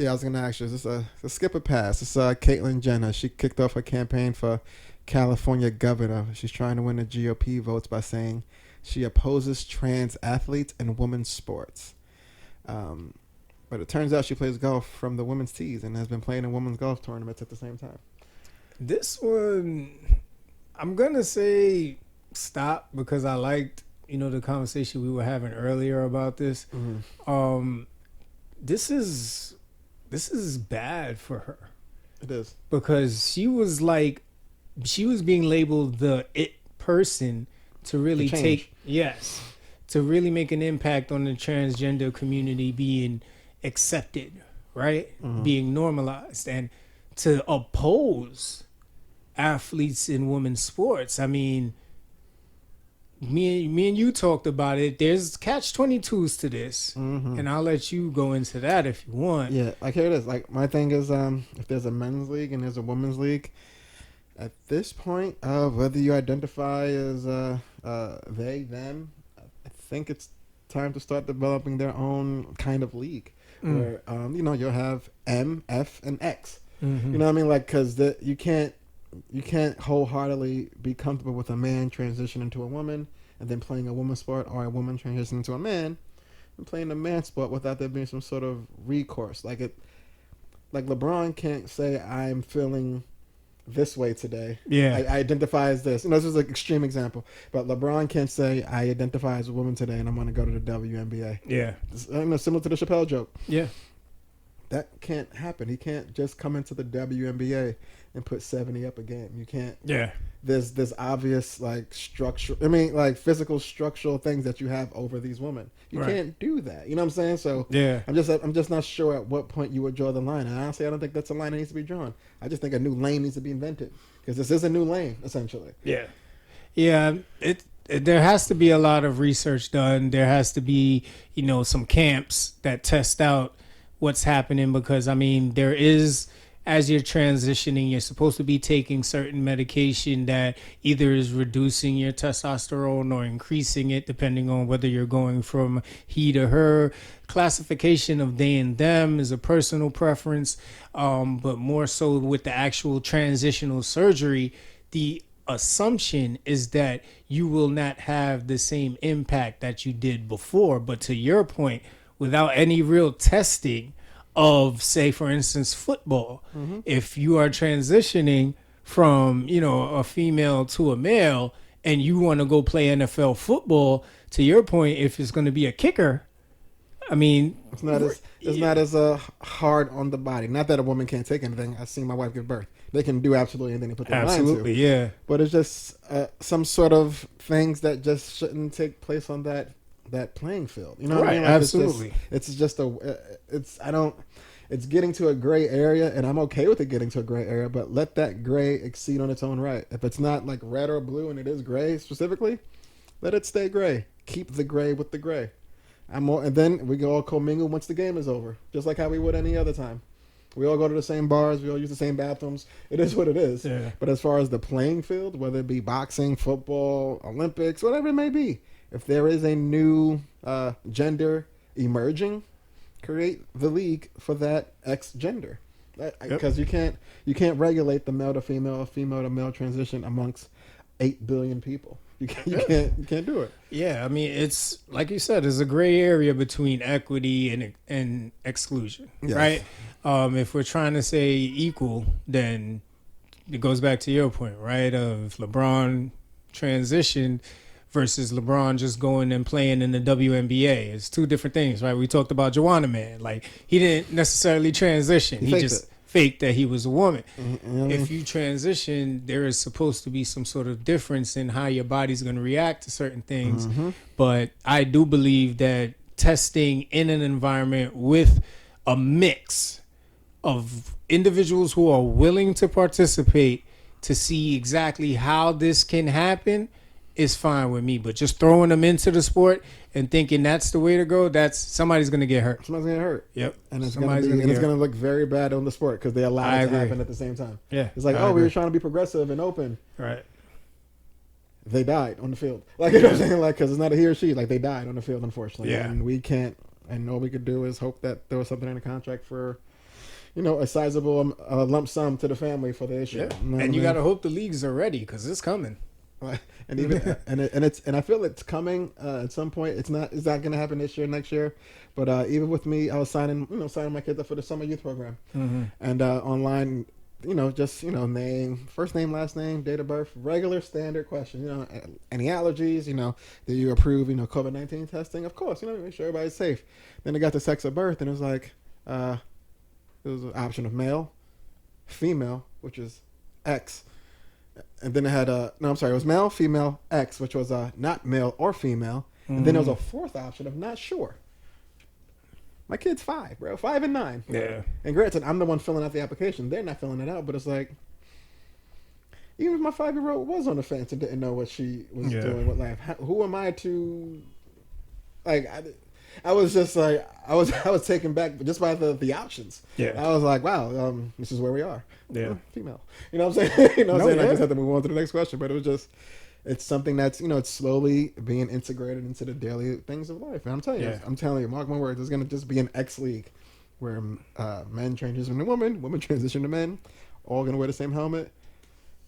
Yeah, I was gonna ask you. Is this a skip or pass? It's Caitlyn Jenner. She kicked off her campaign for California governor. She's trying to win the GOP votes by saying she opposes trans athletes and women's sports. Um, but it turns out she plays golf from the women's tees and has been playing in women's golf tournaments at the same time. This one, I'm gonna say stop because I liked the conversation we were having earlier about this. Mm-hmm. This is bad for her It is because she was being labeled the it person to really to really make an impact on the transgender community being accepted, right? Mm-hmm. Being normalized, and to oppose athletes in women's sports. I mean, me and you talked about it. There's catch-22s to this, and I'll let you go into that if you want. Yeah, like here it is. Like my thing is, if there's a men's league and there's a women's league, at this point, whether you identify as they, them, I think it's time to start developing their own kind of league where you'll have M, F, and X. Mm-hmm. You know what I mean? Like, because you can't wholeheartedly be comfortable with a man transitioning to a woman and then playing a woman's sport, or a woman transitioning to a man and playing a man's sport without there being some sort of recourse. Like LeBron can't say I'm feeling this way today. Yeah, I identify as this. This is an extreme example, but LeBron can't say I identify as a woman today and I'm going to go to the WNBA. Yeah, It's, similar to the Chappelle joke. yeah. That can't happen. He can't just come into the WNBA and put 70 up a game. You can't. Yeah. There's obvious physical structural things that you have over these women. You can't do that. You know what I'm saying? So Yeah. I'm just not sure at what point you would draw the line. And honestly, I don't think that's a line that needs to be drawn. I just think a new lane needs to be invented because this is a new lane essentially. Yeah. Yeah. There has to be a lot of research done. There has to be, some camps that test out what's happening because, I mean, there is, as you're transitioning, you're supposed to be taking certain medication that either is reducing your testosterone or increasing it, depending on whether you're going from he to her. Classification of they and them is a personal preference, but more so with the actual transitional surgery, the assumption is that you will not have the same impact that you did before. But to your point, without any real testing of, say, for instance, football, if you are transitioning from, a female to a male and you want to go play NFL football, to your point, if it's going to be a kicker, I mean, it's not as hard on the body. Not that a woman can't take anything. I've seen my wife give birth. They can do absolutely anything they put their mind to. Absolutely, yeah. But it's just some sort of things that just shouldn't take place on that playing field. You know what I mean? Like Absolutely. It's getting to a gray area, and I'm okay with it getting to a gray area, but let that gray exceed on its own right. If it's not like red or blue and it is gray specifically, let it stay gray. Keep the gray with the gray. And then we can all commingle once the game is over, just like how we would any other time. We all go to the same bars. We all use the same bathrooms. It is what it is. Yeah. But as far as the playing field, whether it be boxing, football, Olympics, whatever it may be, if there is a new gender emerging, create the league for that X gender. Because you can't regulate the male to female to male transition amongst 8 billion people. You can't do it. Yeah, I mean, it's like you said, there's a gray area between equity and exclusion, Yes. right? If we're trying to say equal, then it goes back to your point, right? Of LeBron transitioned versus LeBron just going and playing in the WNBA. It's two different things, right? We talked about Joanna Man. Like, he didn't necessarily transition. He just faked that he was a woman. Mm-hmm. If you transition, there is supposed to be some sort of difference in how your body's going to react to certain things. Mm-hmm. But I do believe that testing in an environment with a mix of individuals who are willing to participate to see exactly how this can happen is fine with me. But just throwing them into the sport and thinking that's the way to go, that's somebody's going to get hurt. Somebody's going to get hurt. Yep. And it's going to look very bad on the sport because they allow it to happen at the same time. Yeah. It's like, we were trying to be progressive and open. Right. They died on the field. Like, you know what I'm saying? Like, because it's not a he or she. Like, they died on the field, unfortunately. Yeah. And we can't, and all we could do is hope that there was something in the contract for a sizable lump sum to the family for the issue. Yeah. You know what I And you mean? got to hope the leagues are ready because it's coming. And even and I feel it's coming at some point. It's not going to happen this year, next year, but even with me, I was signing my kids up for the summer youth program, and online, just name, first name, last name, date of birth, regular standard question. Any allergies? Do you approve COVID-19 testing? Of course, make sure everybody's safe. Then they got the sex of birth, and it was like it was an option of male, female, which is X. And then it had it was male, female, X, which was not male or female. And then there was a fourth option of not sure. My kid's 5, bro. 5 and 9. Yeah. And granted, I'm the one filling out the application. They're not filling it out, but it's like, even if my 5-year-old was on the fence and didn't know what she was doing with life, who am I to, like, I was just like, I was taken back just by the options. Yeah. I was like, wow, this is where we are. Yeah. Female. You know what I'm saying? I Yeah. just had to move on to the next question, but it was just, it's something that's, it's slowly being integrated into the daily things of life. And I'm telling you, mark my words, there's going to just be an X league where men transition to women transition to men, all going to wear the same helmet.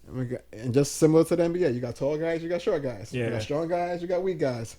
And just similar to the NBA, you got tall guys, you got short guys. Yeah. You got strong guys, you got weak guys.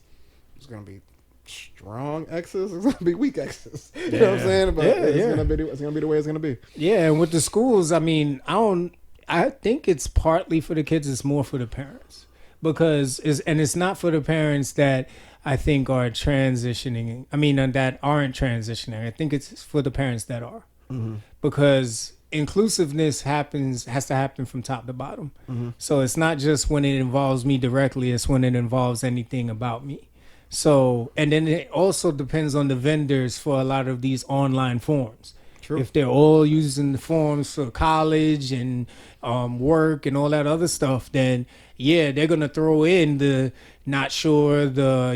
It's going to be strong X's, it's going to be weak X's. You know what I'm saying? But it's going to be the way it's going to be. Yeah, and with the schools, I mean, I think it's partly for the kids, it's more for the parents. Because it's not for the parents that I think are transitioning. I mean, that aren't transitioning. I think it's for the parents that are. Mm-hmm. Because inclusiveness has to happen from top to bottom. Mm-hmm. So it's not just when it involves me directly, it's when it involves anything about me. So, and then it also depends on the vendors for a lot of these online forms. True. If they're all using the forms for college and work and all that other stuff, then they're going to throw in the not sure, the,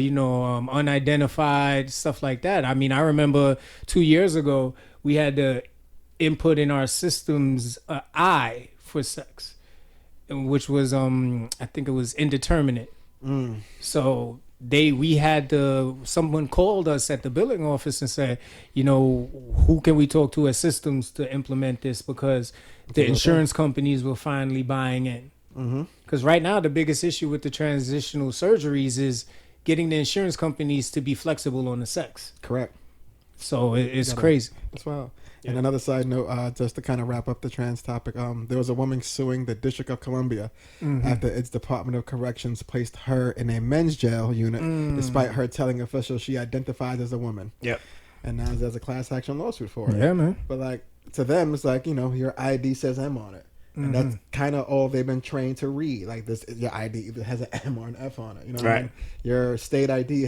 unidentified, stuff like that. I mean, I remember 2 years ago, we had to input in our systems I for sex, which was, I think it was indeterminate. So someone called us at the billing office and said, who can we talk to as systems to implement this, because the insurance companies were finally buying in. Because right now the biggest issue with the transitional surgeries is getting the insurance companies to be flexible on the sex. Correct. So it's crazy. That's wild. Yeah. And another side note, just to kind of wrap up the trans topic, there was a woman suing the District of Columbia after its Department of Corrections placed her in a men's jail unit, despite her telling officials she identifies as a woman. Yep. And now there's a class action lawsuit for it. Yeah, man. But like, to them, it's like, your ID says M on it. And that's kind of all they've been trained to read. Like, your ID either has an M or an F on it. You know what I mean? Your state ID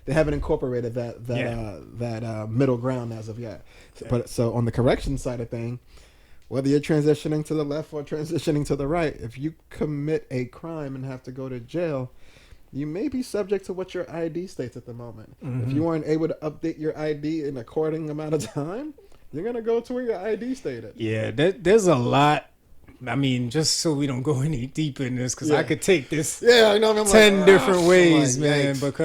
they haven't incorporated that middle ground as of yet. But so on the correction side of thing, whether you're transitioning to the left or transitioning to the right, if you commit a crime and have to go to jail, you may be subject to what your ID states at the moment. If you weren't able to update your ID in a according amount of time, you're going to go to where your ID stated. Yeah, there's a lot. I mean, just so we don't go any deeper in this, because I could take this 10 different ways, man. But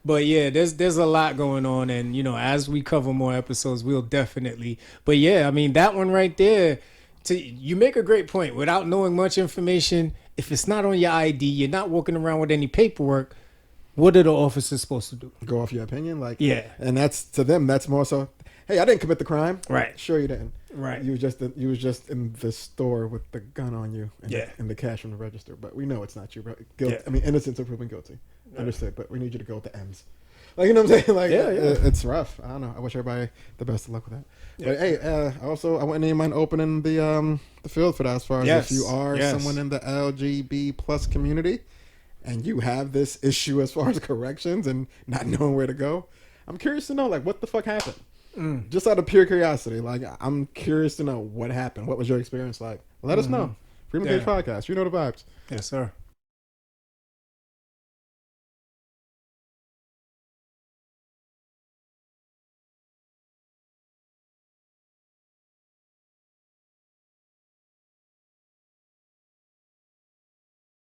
there's a lot going on, and as we cover more episodes, we'll definitely. But I mean, that one right there, you make a great point. Without knowing much information, if it's not on your ID, you're not walking around with any paperwork. What are the officers supposed to do? Go off your opinion, and that's to them. That's more so. Hey, I didn't commit the crime. Right. Sure you didn't. Right. You was just in the store with the gun on you and the cash from the register. But we know it's not you, bro. I mean, innocent until proven guilty. Understood. But we need you to go with the M's. Like, you know what I'm saying? Like, it's rough. I don't know. I wish everybody the best of luck with that. Yeah. But hey, I wouldn't mind opening the field for that, as far as if you are someone in the LGBT plus community and you have this issue as far as corrections and not knowing where to go. I'm curious to know, like, what the fuck happened? Just out of pure curiosity, like, I'm curious to know what happened. What was your experience like? Let us know. Freedom Cage Podcast. You know the vibes. Yes, sir.